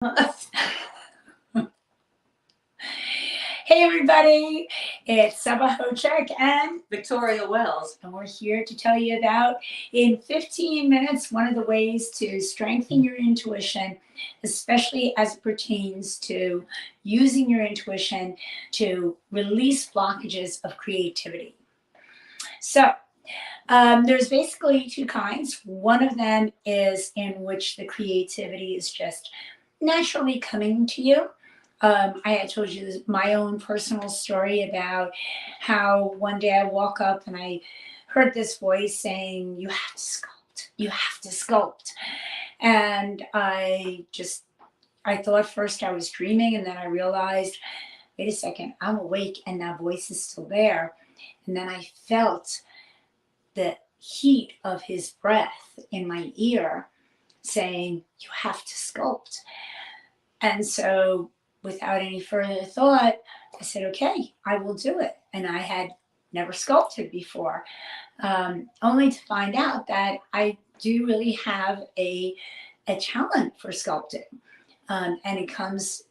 Hey everybody, it's Saba Hochek and Victoria Wells. we're here to tell you about, in 15 minutes, one of the ways to strengthen your intuition, especially as it pertains to using your intuition to release blockages of creativity. So, there's basically two kinds. One of them is in which the creativity is just naturally coming to you. I had told you my own personal story about how one day I woke up and I heard this voice saying, "You have to sculpt, you have to sculpt." And I thought first I was dreaming, and then I realized, wait a second, I'm awake and that voice is still there. And then I felt the heat of his breath in my ear saying, "You have to sculpt." And so, without any further thought, I said, "Okay, I will do it." And I had never sculpted before, only to find out that I do really have a talent for sculpting. And it comes,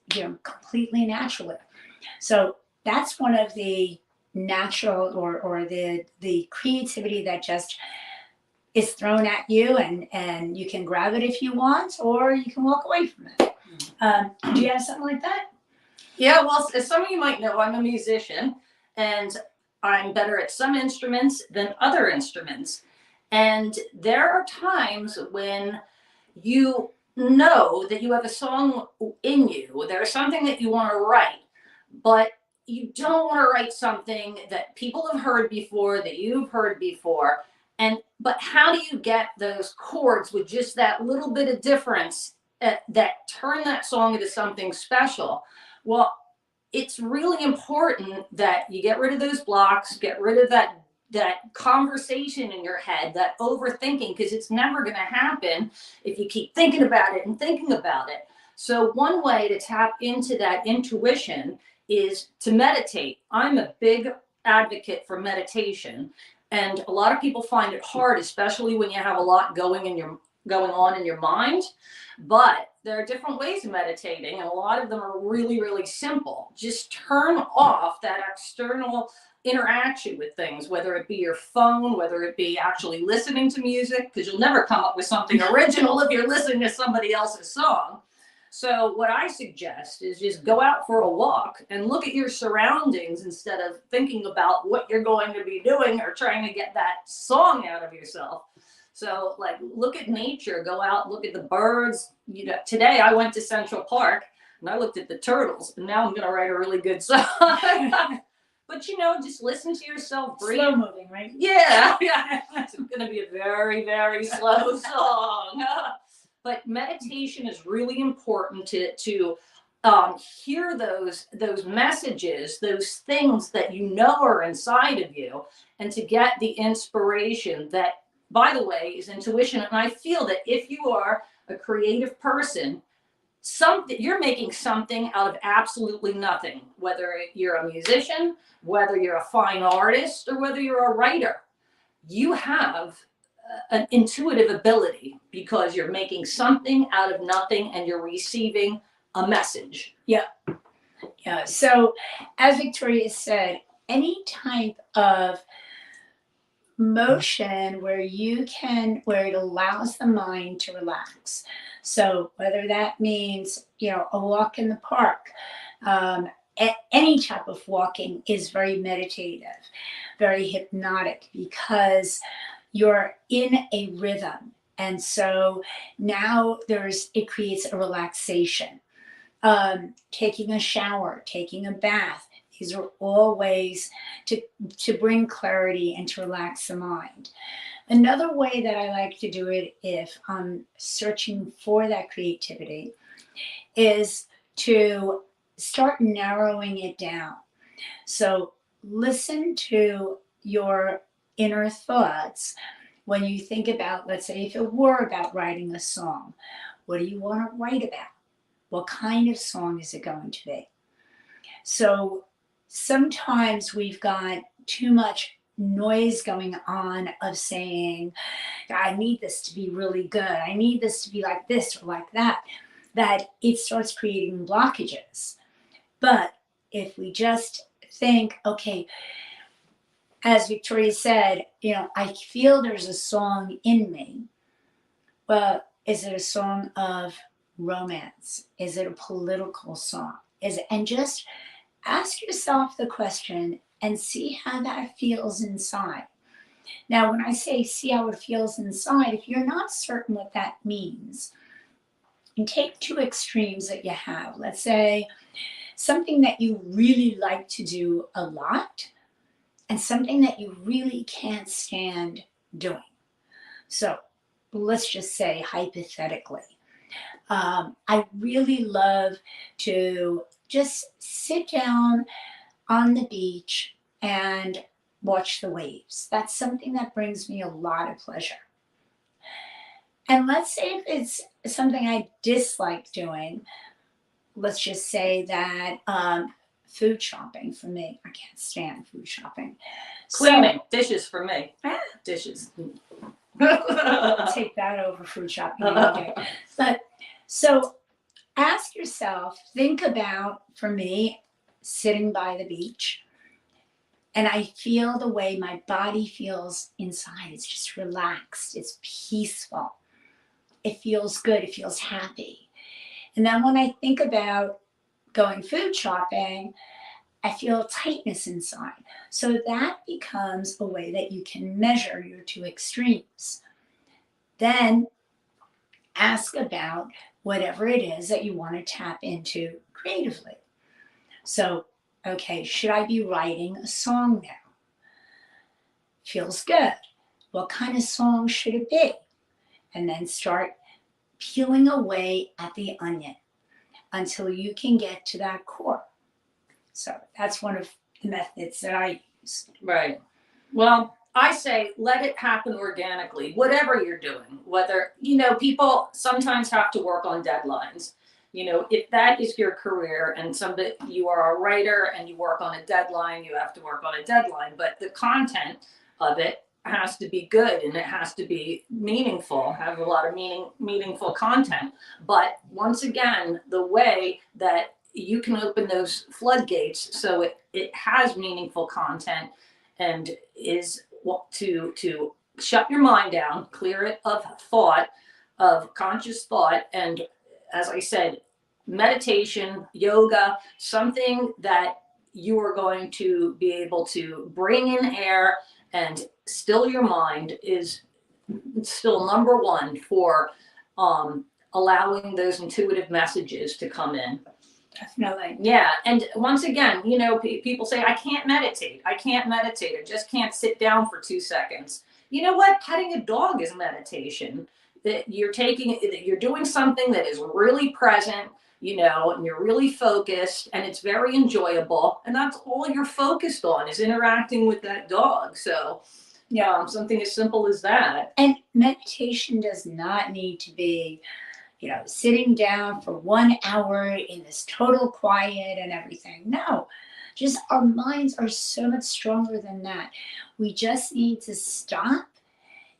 completely naturally. So that's one of the natural or the creativity that just is thrown at you, and you can grab it if you want, or you can walk away from it. Do you have something like that? Yeah, well, as some of you might know, I'm a musician and I'm better at some instruments than other instruments. And there are times when you know that you have a song in you, there's something that you want to write, but you don't want to write something that people have heard before, that you've heard before. But how do you get those chords with just that little bit of difference that turn that song into something special? Well, it's really important that you get rid of those blocks, get rid of that conversation in your head, that overthinking, because it's never going to happen if you keep thinking about it and thinking about it. So one way to tap into that intuition is to meditate. I'm a big advocate for meditation, and a lot of people find it hard, especially when you have a lot going on in your mind. But there are different ways of meditating, and a lot of them are really, really simple. Just turn off that external interaction with things, whether it be your phone, whether it be actually listening to music, because you'll never come up with something original if you're listening to somebody else's song. So what I suggest is just go out for a walk and look at your surroundings instead of thinking about what you're going to be doing or trying to get that song out of yourself. So, like, look at nature, go out, look at the birds. Today I went to Central Park and I looked at the turtles, and now I'm going to write a really good song. But just listen to yourself breathe. Slow moving, right? Yeah, yeah. It's going to be a very, very slow song. But meditation is really important to hear those messages, those things that are inside of you, and to get the inspiration that, by the way, is intuition. And I feel that if you are a creative person, you're making something out of absolutely nothing, whether you're a musician, whether you're a fine artist, or whether you're a writer. You have an intuitive ability because you're making something out of nothing and you're receiving a message. Yeah. So, as Victoria said, any type of motion where it allows the mind to relax. So whether that means, a walk in the park, any type of walking is very meditative, very hypnotic, because you're in a rhythm. And so now it creates a relaxation. Taking a shower, taking a bath, these are all ways to bring clarity and to relax the mind. Another way that I like to do it if I'm searching for that creativity is to start narrowing it down. So listen to your inner thoughts when you think about, let's say, if it were about writing a song, what do you want to write about? What kind of song is it going to be? So sometimes we've got too much noise going on of saying, I need this to be really good. I need this to be like this or like that. that it starts creating blockages. But if we just think, okay, as Victoria said, I feel there's a song in me. Well, is it a song of romance? Is it a political song? And just ask yourself the question and see how that feels inside. Now, when I say see how it feels inside, if you're not certain what that means, and take two extremes that you have. Let's say something that you really like to do a lot and something that you really can't stand doing. So let's just say hypothetically, I really love to just sit down on the beach and watch the waves. That's something that brings me a lot of pleasure. And let's say if it's something I dislike doing, let's just say that food shopping for me, I can't stand food shopping. Cleaning, dishes for me. Ah. Dishes. I'll take that over food shopping any day. But so ask yourself, think about, for me, sitting by the beach, and I feel the way my body feels inside. It's just relaxed, it's peaceful, it feels good, it feels happy. And then when I think about going food shopping, I feel tightness inside. So that becomes a way that you can measure your two extremes. Then ask about whatever it is that you want to tap into creatively. So, okay, should I be writing a song now? Feels good. What kind of song should it be? And then start peeling away at the onion until you can get to that core. So that's one of the methods that I use. Right. Well, I say let it happen organically, whatever you're doing. Whether, people sometimes have to work on deadlines. If that is your career and you are a writer and you work on a deadline, you have to work on a deadline. But the content of it has to be good and it has to be meaningful, have a lot of meaningful content. But once again, the way that you can open those floodgates so it has meaningful content and is to shut your mind down, clear it of thought, of conscious thought, and as I said, meditation, yoga, something that you are going to be able to bring in air and still your mind is still number one for allowing those intuitive messages to come in. Definitely. Yeah. And once again, people say, I can't meditate. I just can't sit down for 2 seconds. You know what? Petting a dog is meditation. That you're doing something that is really present, and you're really focused and it's very enjoyable. And that's all you're focused on is interacting with that dog. So, yeah, something as simple as that. And meditation does not need to be sitting down for 1 hour in this total quiet and everything. No, just our minds are so much stronger than that. We just need to stop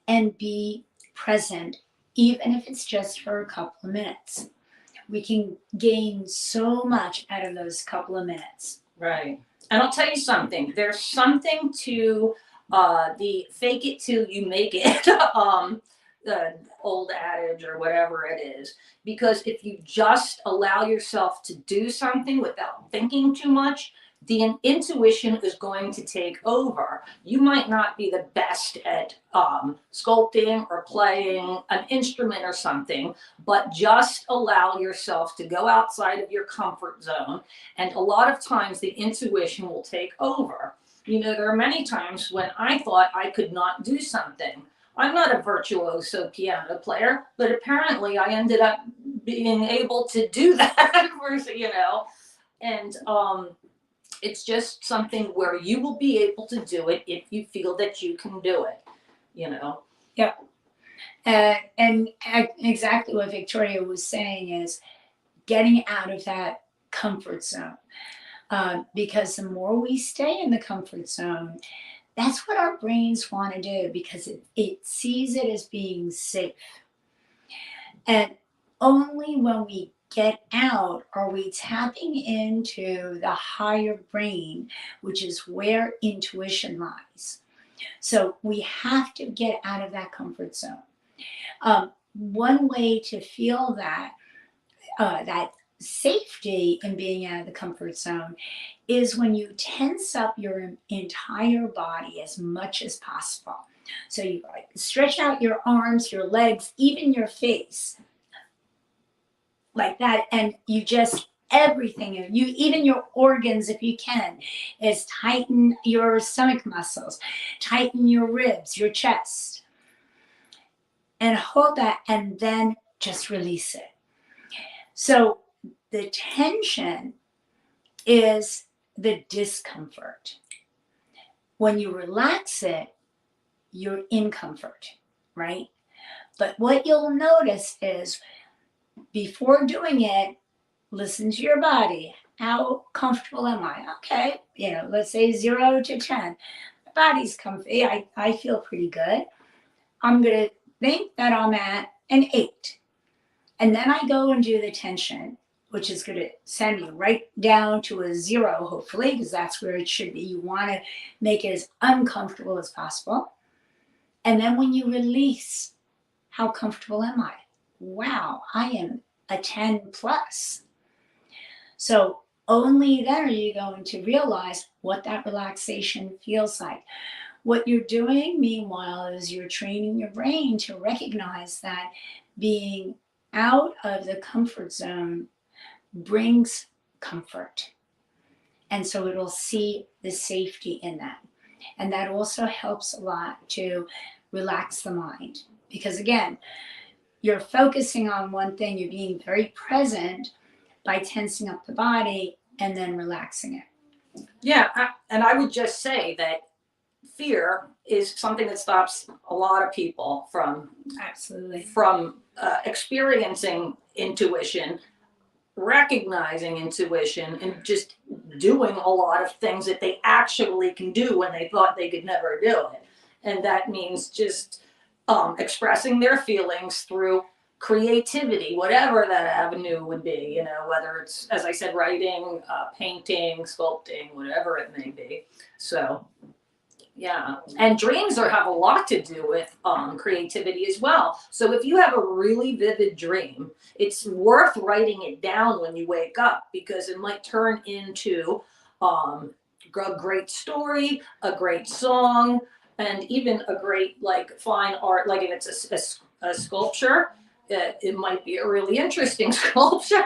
and be present, even if it's just for a couple of minutes. We can gain so much out of those couple of minutes. Right. And I'll tell you something, there's something to the fake it till you make it the old adage or whatever it is, because if you just allow yourself to do something without thinking too much, the intuition is going to take over. You might not be the best at sculpting or playing an instrument or something, but just allow yourself to go outside of your comfort zone, and a lot of times the intuition will take over. There are many times when I thought I could not do something. I'm not a virtuoso piano player, but apparently I ended up being able to do that, and it's just something where you will be able to do it if you feel that you can do it, Yeah. And exactly what Victoria was saying is getting out of that comfort zone. Because the more we stay in the comfort zone, that's what our brains want to do because it sees it as being safe. And only when we get out, are we tapping into the higher brain, which is where intuition lies? So we have to get out of that comfort zone. One way to feel that safety in being out of the comfort zone is when you tense up your entire body as much as possible. So you like stretch out your arms, your legs, even your face, like that, and you just everything, you even your organs, if you can, is tighten your stomach muscles, tighten your ribs, your chest, and hold that, and then just release it. So the tension is the discomfort. When you relax it, you're in comfort, right? But what you'll notice is before doing it, listen to your body. How comfortable am I? Okay, let's say 0 to 10. My body's comfy. I feel pretty good. I'm going to think that I'm at an 8. And then I go and do the tension, which is going to send you right down to a 0, hopefully, because that's where it should be. You want to make it as uncomfortable as possible. And then when you release, how comfortable am I? Wow, I am a 10 plus. So only then are you going to realize what that relaxation feels like. What you're doing, meanwhile, is you're training your brain to recognize that being out of the comfort zone brings comfort. And so it'll see the safety in that. And that also helps a lot to relax the mind. Because again, you're focusing on one thing, you're being very present by tensing up the body and then relaxing it. Yeah, and I would just say that fear is something that stops a lot of people from Absolutely. Experiencing intuition, recognizing intuition, and just doing a lot of things that they actually can do when they thought they could never do it. And that means just expressing their feelings through creativity, whatever that avenue would be, whether it's, as I said, writing, painting, sculpting, whatever it may be. So yeah, and dreams have a lot to do with creativity as well. So if you have a really vivid dream, it's worth writing it down when you wake up, because it might turn into a great story, a great song, and even a great fine art. Like if it's a sculpture, it might be a really interesting sculpture,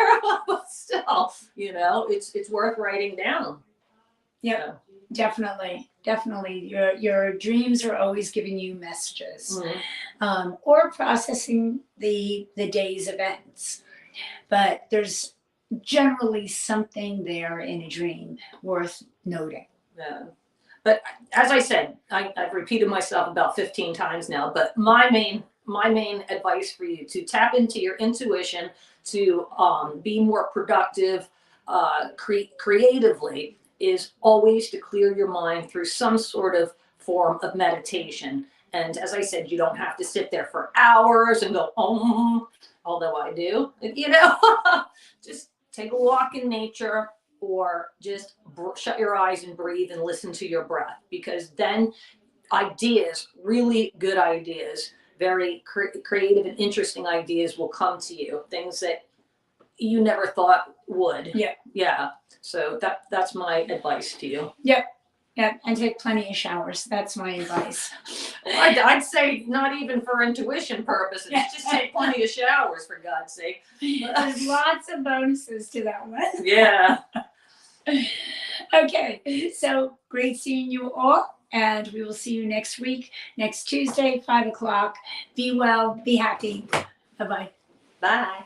but still, it's worth writing down. Yeah. So. Definitely. Your dreams are always giving you messages, Mm-hmm. or processing the day's events. But there's generally something there in a dream worth noting. Yeah. But as I said, I've repeated myself about 15 times now, but my main advice for you to tap into your intuition, to be more productive creatively, is always to clear your mind through some sort of form of meditation. And as I said, you don't have to sit there for hours and go, although I do, just take a walk in nature, or just shut your eyes and breathe and listen to your breath, because then ideas, really good ideas, very creative and interesting ideas will come to you, things that you never thought would. Yeah. So that's my advice to you. Yeah, and take plenty of showers. That's my advice. I'd say not even for intuition purposes, just take plenty of showers, for God's sake. There's lots of bonuses to that one. Yeah. Okay, so great seeing you all, and we will see you next week, next Tuesday, 5 o'clock. Be well, be happy. Bye-bye. Bye.